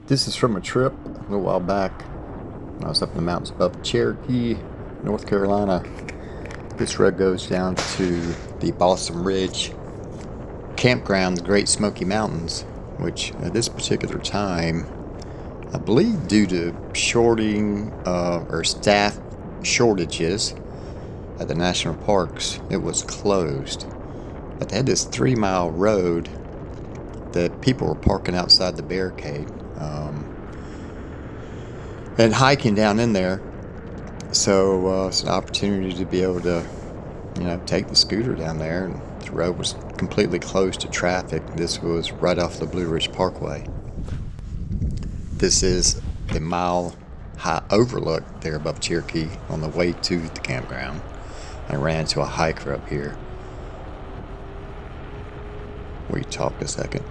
This is from a trip a little while back. I was up in the mountains above Cherokee, North Carolina. This road goes down to the Balsam Ridge Campground, the Great Smoky Mountains, which at this particular time, I believe due to shorting or staff shortages at the national parks, it was closed. But they had this 3-mile road that people were parking outside the barricade and hiking down in there. So it's an opportunity to be able to, take the scooter down there. And the road was completely closed to traffic. This was right off the Blue Ridge Parkway. This is the mile-high overlook there above Cherokee on the way to the campground. I ran into a hiker up here. We talked a second.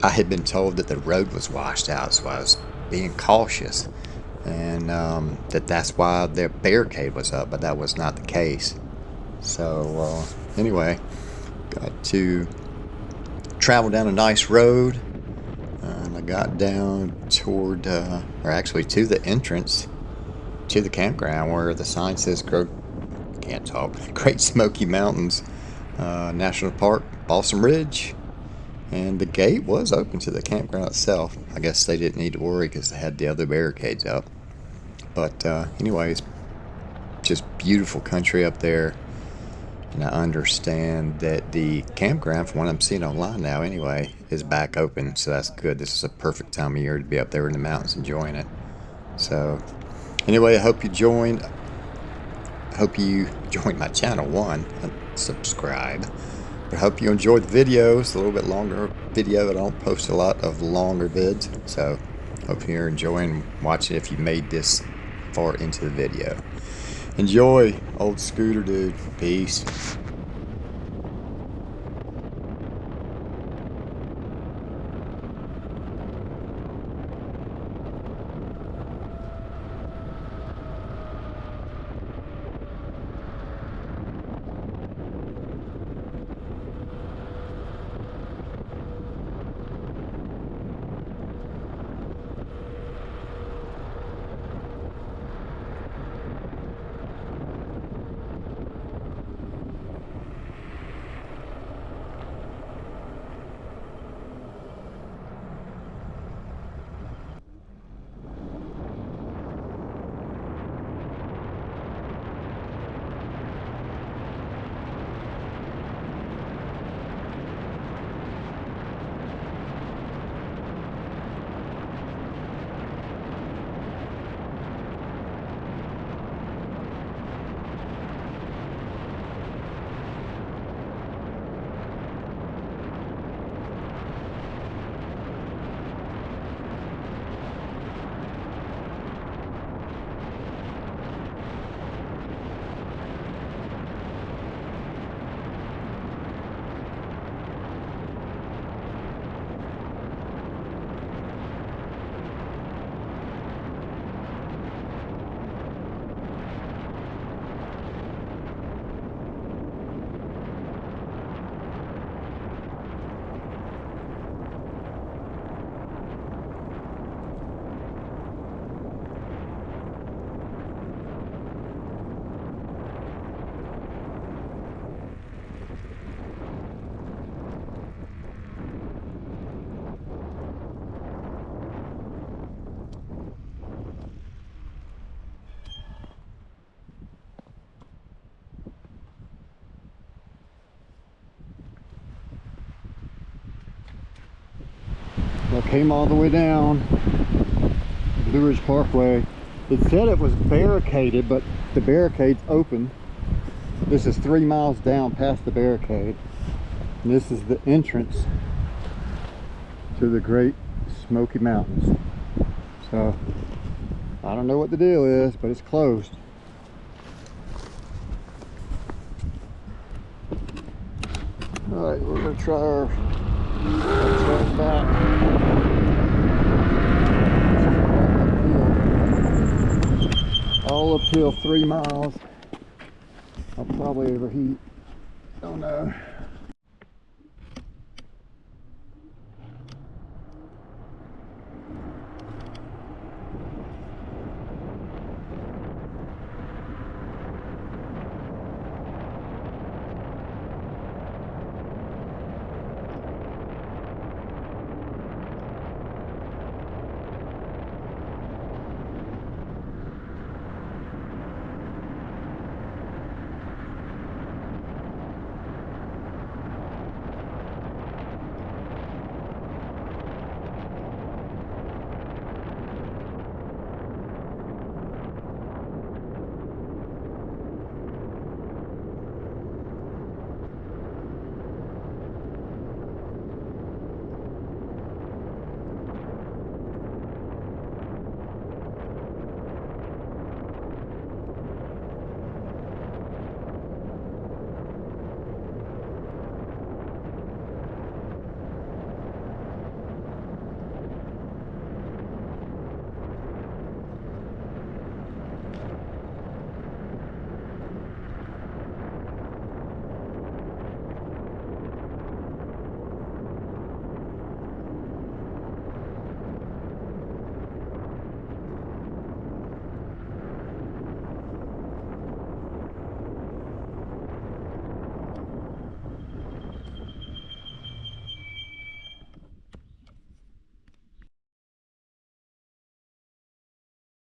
I had been told that the road was washed out, so I was being cautious, and that's why their barricade was up, but that was not the case. So anyway, got to travel down a nice road, and I got down toward, or actually to the entrance to the campground where the sign says Great Smoky Mountains National Park, Balsam Ridge. And the gate was open to the campground itself. I guess they didn't need to worry because they had the other barricades up. But anyways, just beautiful country up there. And I understand that the campground, from what I'm seeing online now anyway, is back open. So that's good. This is a perfect time of year to be up there in the mountains enjoying it. So anyway, I hope you joined. I hope you joined my channel. One, subscribe. But I hope you enjoyed the video. It's a little bit longer video. I don't post a lot of longer vids. So hope you're enjoying watching if you made this far into the video. Enjoy, old scooter dude. Peace. I came all the way down Blue Ridge Parkway. It said it was barricaded, but the barricade's open. This is 3 miles down past the barricade. And this is the entrance to the Great Smoky Mountains. So, I don't know what the deal is, but it's closed. Alright, we're going to try our back. All uphill 3 miles. I'll probably overheat. Oh no.